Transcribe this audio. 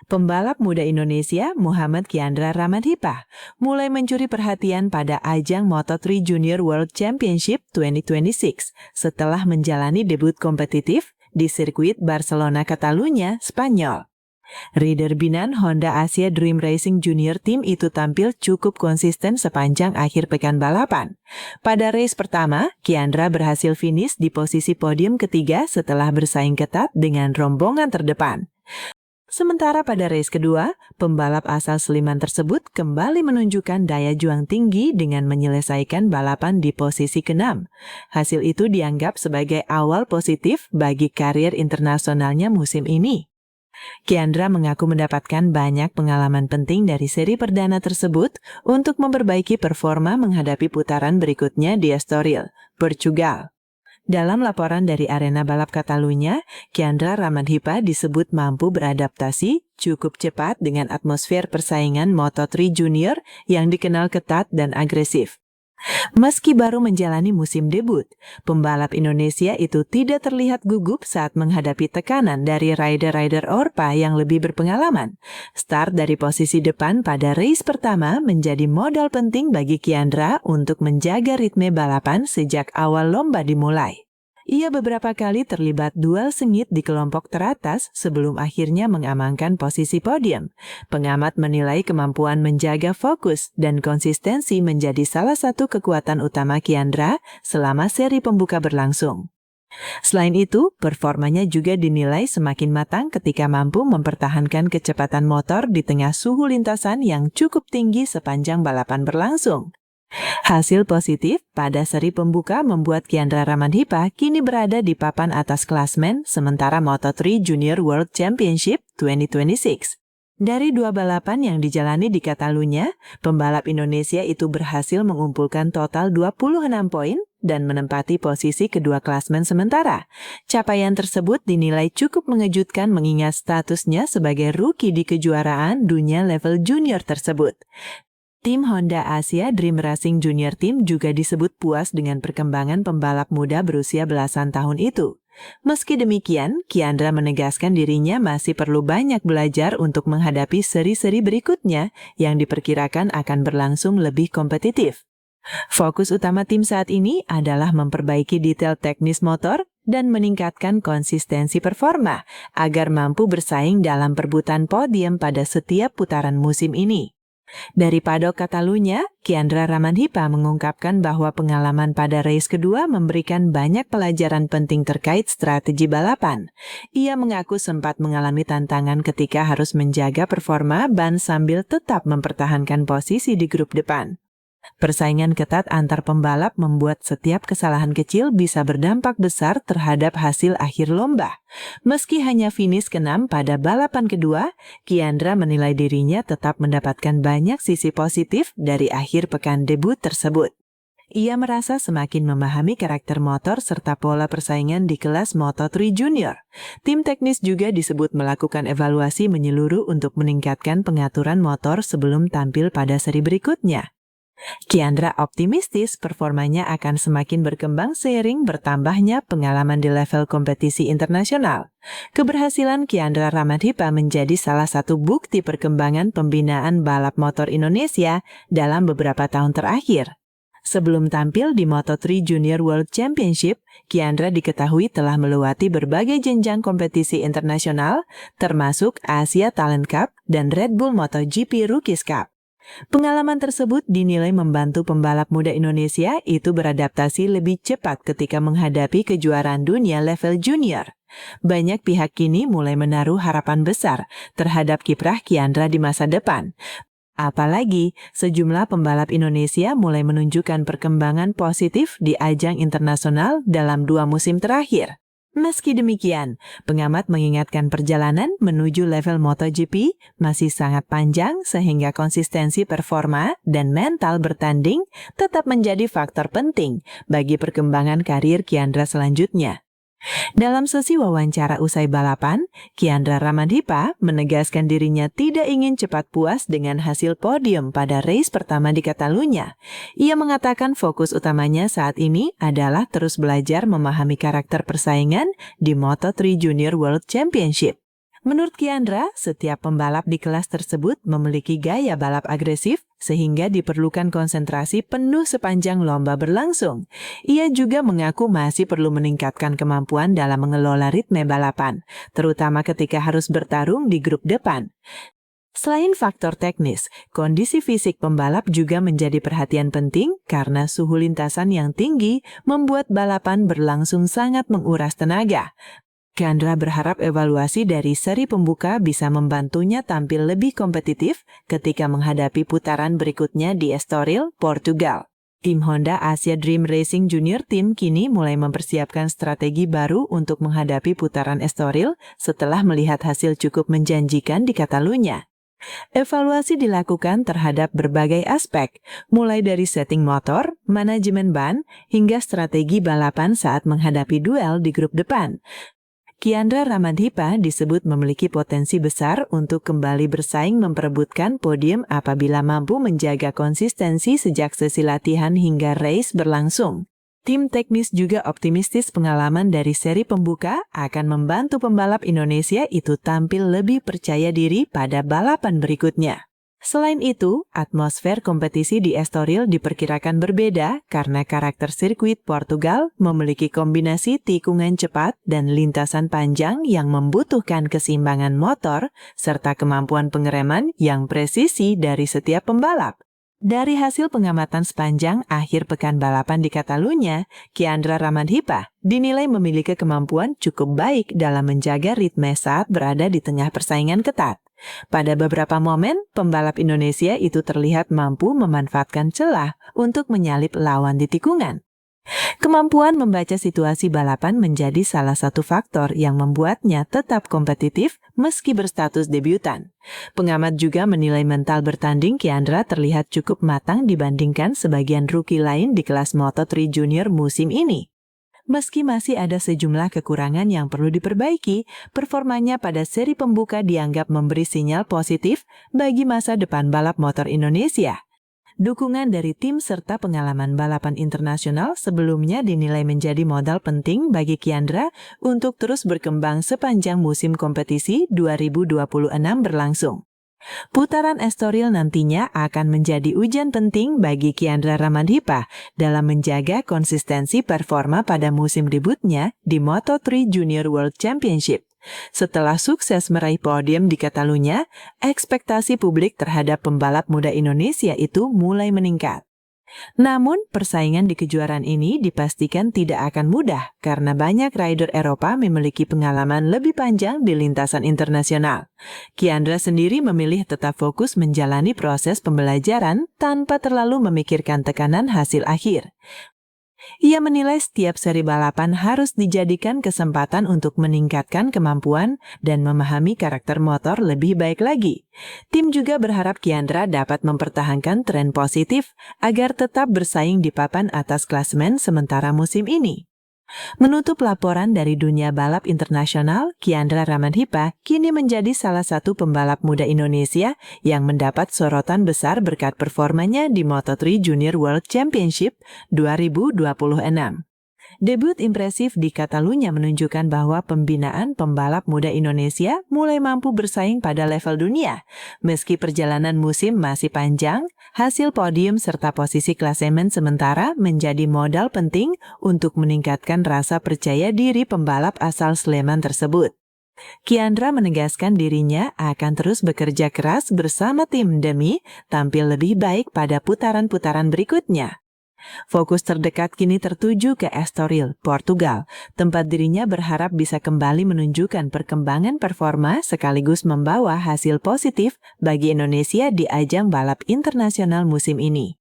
Pembalap muda Indonesia Muhammad Kiandra Ramadhipa mulai mencuri perhatian pada ajang Moto3 Junior World Championship 2026 setelah menjalani debut kompetitif di sirkuit Barcelona Catalunya, Spanyol. Rider Binan Honda Asia Dream Racing Junior Team itu tampil cukup konsisten sepanjang akhir pekan balapan. Pada race pertama, Kiandra berhasil finish di posisi podium ketiga setelah bersaing ketat dengan rombongan terdepan. Sementara pada race kedua, pembalap asal Sleman tersebut kembali menunjukkan daya juang tinggi dengan menyelesaikan balapan di posisi ke-6. Hasil itu dianggap sebagai awal positif bagi karir internasionalnya musim ini. Kiandra mengaku mendapatkan banyak pengalaman penting dari seri perdana tersebut untuk memperbaiki performa menghadapi putaran berikutnya di Estoril, Portugal. Dalam laporan dari arena balap Catalunya, Kiandra Ramadhipa disebut mampu beradaptasi cukup cepat dengan atmosfer persaingan Moto3 Junior yang dikenal ketat dan agresif. Meski baru menjalani musim debut, pembalap Indonesia itu tidak terlihat gugup saat menghadapi tekanan dari rider-rider Orpa yang lebih berpengalaman. Start dari posisi depan pada race pertama menjadi modal penting bagi Kiandra untuk menjaga ritme balapan sejak awal lomba dimulai. Ia beberapa kali terlibat duel sengit di kelompok teratas sebelum akhirnya mengamankan posisi podium. Pengamat menilai kemampuan menjaga fokus dan konsistensi menjadi salah satu kekuatan utama Kiandra selama seri pembuka berlangsung. Selain itu, performanya juga dinilai semakin matang ketika mampu mempertahankan kecepatan motor di tengah suhu lintasan yang cukup tinggi sepanjang balapan berlangsung. Hasil positif pada seri pembuka membuat Kiandra Ramadhipa kini berada di papan atas klasmen sementara Moto3 Junior World Championship 2026. Dari dua balapan yang dijalani di Catalunya, pembalap Indonesia itu berhasil mengumpulkan total 26 poin dan menempati posisi kedua klasmen sementara. Capaian tersebut dinilai cukup mengejutkan mengingat statusnya sebagai rookie di kejuaraan dunia level junior tersebut. Tim Honda Asia Dream Racing Junior Team juga disebut puas dengan perkembangan pembalap muda berusia belasan tahun itu. Meski demikian, Kiandra menegaskan dirinya masih perlu banyak belajar untuk menghadapi seri-seri berikutnya yang diperkirakan akan berlangsung lebih kompetitif. Fokus utama tim saat ini adalah memperbaiki detail teknis motor dan meningkatkan konsistensi performa agar mampu bersaing dalam perebutan podium pada setiap putaran musim ini. Dari paddock Catalunya, Kiandra Ramadhipa mengungkapkan bahwa pengalaman pada race kedua memberikan banyak pelajaran penting terkait strategi balapan. Ia mengaku sempat mengalami tantangan ketika harus menjaga performa ban sambil tetap mempertahankan posisi di grup depan. Persaingan ketat antar pembalap membuat setiap kesalahan kecil bisa berdampak besar terhadap hasil akhir lomba. Meski hanya finish ke-6 pada balapan kedua, Kiandra menilai dirinya tetap mendapatkan banyak sisi positif dari akhir pekan debut tersebut. Ia merasa semakin memahami karakter motor serta pola persaingan di kelas Moto3 Junior. Tim teknis juga disebut melakukan evaluasi menyeluruh untuk meningkatkan pengaturan motor sebelum tampil pada seri berikutnya. Kiandra optimistis performanya akan semakin berkembang seiring bertambahnya pengalaman di level kompetisi internasional. Keberhasilan Kiandra Ramadhipa menjadi salah satu bukti perkembangan pembinaan balap motor Indonesia dalam beberapa tahun terakhir. Sebelum tampil di Moto3 Junior World Championship, Kiandra diketahui telah melewati berbagai jenjang kompetisi internasional, termasuk Asia Talent Cup dan Red Bull MotoGP Rookies Cup. Pengalaman tersebut dinilai membantu pembalap muda Indonesia itu beradaptasi lebih cepat ketika menghadapi kejuaraan dunia level junior. Banyak pihak kini mulai menaruh harapan besar terhadap kiprah Kiandra di masa depan. Apalagi, sejumlah pembalap Indonesia mulai menunjukkan perkembangan positif di ajang internasional dalam 2 musim terakhir. Meski demikian, pengamat mengingatkan perjalanan menuju level MotoGP masih sangat panjang sehingga konsistensi performa dan mental bertanding tetap menjadi faktor penting bagi perkembangan karir Kiandra selanjutnya. Dalam sesi wawancara usai balapan, Kiandra Ramadhipa menegaskan dirinya tidak ingin cepat puas dengan hasil podium pada race pertama di Catalunya. Ia mengatakan fokus utamanya saat ini adalah terus belajar memahami karakter persaingan di Moto3 Junior World Championship. Menurut Kiandra, setiap pembalap di kelas tersebut memiliki gaya balap agresif sehingga diperlukan konsentrasi penuh sepanjang lomba berlangsung. Ia juga mengaku masih perlu meningkatkan kemampuan dalam mengelola ritme balapan, terutama ketika harus bertarung di grup depan. Selain faktor teknis, kondisi fisik pembalap juga menjadi perhatian penting karena suhu lintasan yang tinggi membuat balapan berlangsung sangat menguras tenaga. Kiandra berharap evaluasi dari seri pembuka bisa membantunya tampil lebih kompetitif ketika menghadapi putaran berikutnya di Estoril, Portugal. Tim Honda Asia Dream Racing Junior Team kini mulai mempersiapkan strategi baru untuk menghadapi putaran Estoril setelah melihat hasil cukup menjanjikan di Catalunya. Evaluasi dilakukan terhadap berbagai aspek, mulai dari setting motor, manajemen ban, hingga strategi balapan saat menghadapi duel di grup depan. Kiandra Ramadhipa disebut memiliki potensi besar untuk kembali bersaing memperebutkan podium apabila mampu menjaga konsistensi sejak sesi latihan hingga race berlangsung. Tim teknis juga optimistis pengalaman dari seri pembuka akan membantu pembalap Indonesia itu tampil lebih percaya diri pada balapan berikutnya. Selain itu, atmosfer kompetisi di Estoril diperkirakan berbeda karena karakter sirkuit Portugal memiliki kombinasi tikungan cepat dan lintasan panjang yang membutuhkan keseimbangan motor serta kemampuan pengereman yang presisi dari setiap pembalap. Dari hasil pengamatan sepanjang akhir pekan balapan di Catalunya, Kiandra Ramadhipa dinilai memiliki kemampuan cukup baik dalam menjaga ritme saat berada di tengah persaingan ketat. Pada beberapa momen, pembalap Indonesia itu terlihat mampu memanfaatkan celah untuk menyalip lawan di tikungan. Kemampuan membaca situasi balapan menjadi salah satu faktor yang membuatnya tetap kompetitif meski berstatus debutan. Pengamat juga menilai mental bertanding Kiandra terlihat cukup matang dibandingkan sebagian rookie lain di kelas Moto3 Junior musim ini. Meski masih ada sejumlah kekurangan yang perlu diperbaiki, performanya pada seri pembuka dianggap memberi sinyal positif bagi masa depan balap motor Indonesia. Dukungan dari tim serta pengalaman balapan internasional sebelumnya dinilai menjadi modal penting bagi Kiandra untuk terus berkembang sepanjang musim kompetisi 2026 berlangsung. Putaran Estoril nantinya akan menjadi ujian penting bagi Kiandra Ramadhipa dalam menjaga konsistensi performa pada musim debutnya di Moto3 Junior World Championship. Setelah sukses meraih podium di Catalunya, ekspektasi publik terhadap pembalap muda Indonesia itu mulai meningkat. Namun, persaingan di kejuaraan ini dipastikan tidak akan mudah karena banyak rider Eropa memiliki pengalaman lebih panjang di lintasan internasional. Kiandra sendiri memilih tetap fokus menjalani proses pembelajaran tanpa terlalu memikirkan tekanan hasil akhir. Ia menilai setiap seri balapan harus dijadikan kesempatan untuk meningkatkan kemampuan dan memahami karakter motor lebih baik lagi. Tim juga berharap Kiandra dapat mempertahankan tren positif agar tetap bersaing di papan atas klasemen sementara musim ini. Menutup laporan dari dunia balap internasional, Kiandra Ramadhipa kini menjadi salah satu pembalap muda Indonesia yang mendapat sorotan besar berkat performanya di Moto3 Junior World Championship 2026. Debut impresif di Catalunya menunjukkan bahwa pembinaan pembalap muda Indonesia mulai mampu bersaing pada level dunia. Meski perjalanan musim masih panjang, hasil podium serta posisi klasemen sementara menjadi modal penting untuk meningkatkan rasa percaya diri pembalap asal Sleman tersebut. Kiandra menegaskan dirinya akan terus bekerja keras bersama tim demi tampil lebih baik pada putaran-putaran berikutnya. Fokus terdekat kini tertuju ke Estoril, Portugal, tempat dirinya berharap bisa kembali menunjukkan perkembangan performa sekaligus membawa hasil positif bagi Indonesia di ajang balap internasional musim ini.